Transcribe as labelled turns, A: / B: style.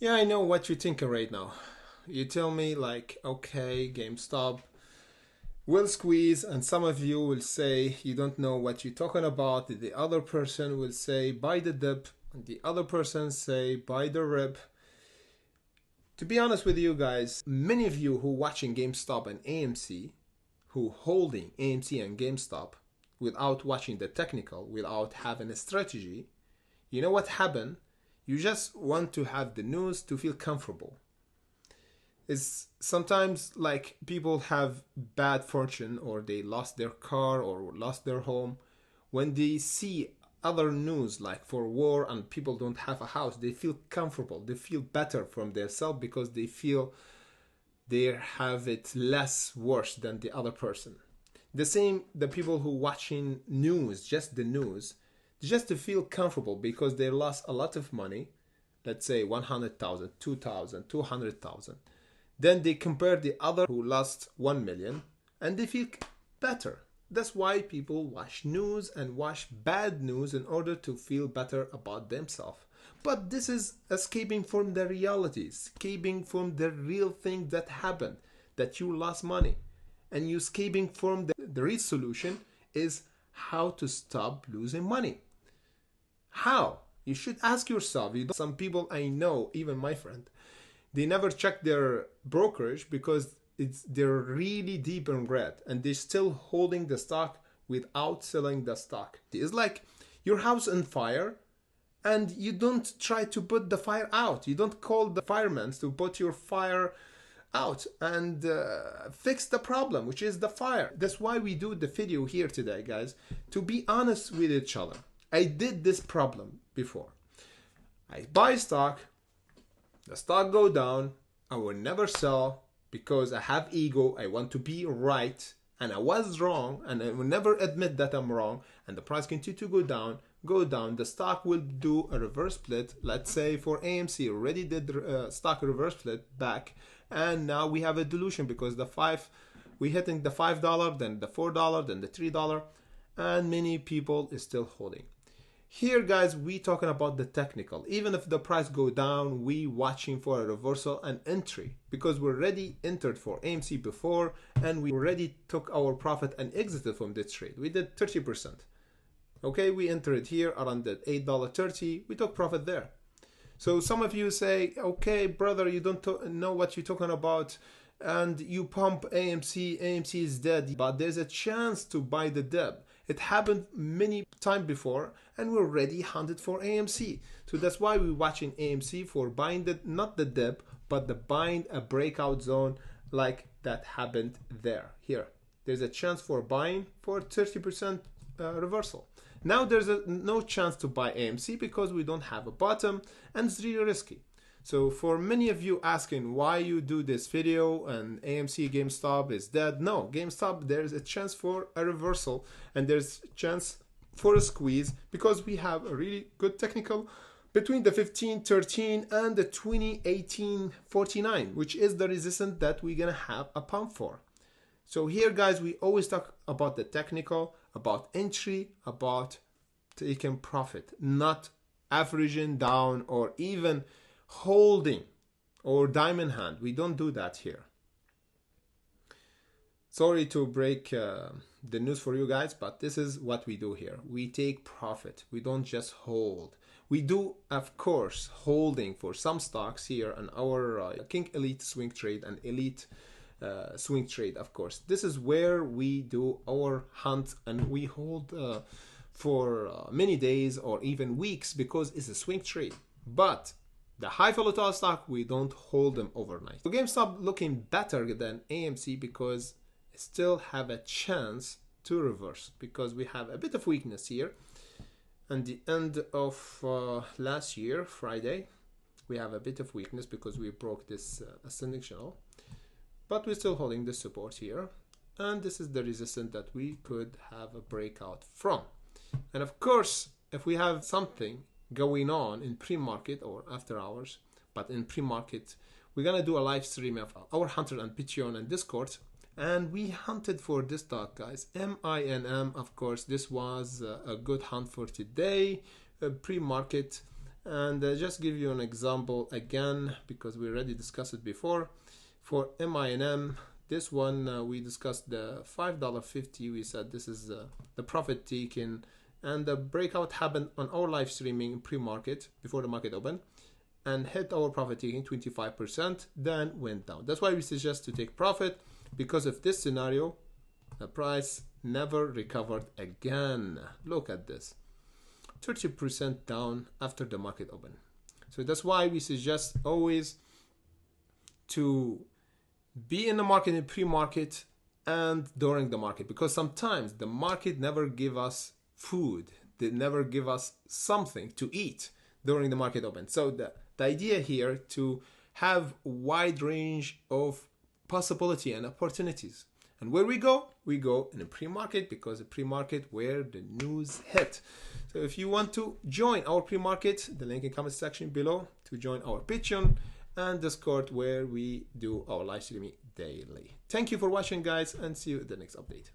A: Yeah, I know what you're thinking right now. You tell me, like, okay, GameStop will squeeze, and some of you will say you don't know what you're talking about. The other person will say buy the dip, and the other person say buy the rip. To be honest with you guys, many of you who watching GameStop and AMC, who holding AMC and GameStop without watching the technical, without having a strategy, you know what happened? You just want to have the news to feel comfortable. It's sometimes like people have bad fortune or they lost their car or lost their home. When they see other news like for war and people don't have a house, they feel comfortable. They feel better from themselves because they feel they have it less worse than the other person. The same, the people who watching news, just the news, just to feel comfortable because they lost a lot of money, let's say 100,000, 2,000, 200,000. Then they compare the other who lost 1 million and they feel better. That's why people watch news and watch bad news in order to feel better about themselves. But this is escaping from the reality, escaping from the real thing that happened, that you lost money. And you escaping from the real solution is how to stop losing money. How? You should ask yourself. Some people I know, even my friend, they never check their brokerage because they're really deep in red and they're still holding the stock without selling the stock. It's like your house on fire and you don't try to put the fire out. You don't call the firemen to put your fire out and fix the problem, which is the fire. That's why we do the video here today, guys, to be honest with each other. I did this problem before. I buy stock, the stock go down, I will never sell because I have ego, I want to be right, and I was wrong, and I will never admit that I'm wrong, and the price continue to go down, the stock will do a reverse split. Let's say for AMC already did stock reverse split back, and now we have a dilution because we hitting the $5, then the $4, then the $3, and many people is still holding. Here, guys, we talking about the technical. Even if the price go down, we watching for a reversal and entry because we already entered for AMC before and we already took our profit and exited from this trade. We did 30%. Okay, we entered here around the $8.30. We took profit there. So some of you say, okay, brother, you don't know what you're talking about and you pump AMC. AMC is dead, but there's a chance to buy the dip. It happened many times before and we're already hunted for AMC. So that's why we're watching AMC for buying not the dip, but the buying a breakout zone like that happened there. Here, there's a chance for buying for 30% reversal. Now there's no chance to buy AMC because we don't have a bottom and it's really risky. So for many of you asking why you do this video and AMC GameStop is dead. No, GameStop, there's a chance for a reversal and there's a chance for a squeeze because we have a really good technical between the 15.13 and the 20.18.49, which is the resistance that we're gonna have a pump for. So here, guys, we always talk about the technical, about entry, about taking profit, not averaging down or even holding or diamond hand. We don't do that here. Sorry to break the news for you guys, but this is what we do here. We take profit. We don't just hold. We do, of course, holding for some stocks here on our King Elite swing trade and Elite swing trade, of course. This is where we do our hunt and we hold for many days or even weeks because it's a swing trade. But the high volatile stock, we don't hold them overnight. So GameStop looking better than AMC because it still have a chance to reverse because we have a bit of weakness here. And the end of last year, Friday, we have a bit of weakness because we broke this ascending channel. But we're still holding the support here. And this is the resistance that we could have a breakout from. And of course, if we have something going on in pre-market or after hours, but in pre-market, we're gonna do a live stream of our hunter and Patreon and Discord, and we hunted for this stock, guys, MINM. Of course, this was a good hunt for today, pre-market, And just give you an example again, because we already discussed it before. For MINM, this one we discussed the $5.50. We said this is the profit taken, and the breakout happened on our live streaming pre-market before the market opened and hit our profit taking 25%, then went down. That's why we suggest to take profit, because of this scenario the price never recovered again. Look at this, 30% down after the market open. So that's why we suggest always to be in the market, in pre-market and during the market, because sometimes the market never give us food, they never give us something to eat during the market open. So the idea here to have a wide range of possibility and opportunities. And where we go in a pre-market, because the pre-market where the news hit. So if you want to join our pre-market, the link in comment section below to join our Patreon and Discord where we do our live streaming daily. Thank you for watching, guys, and see you in the next update.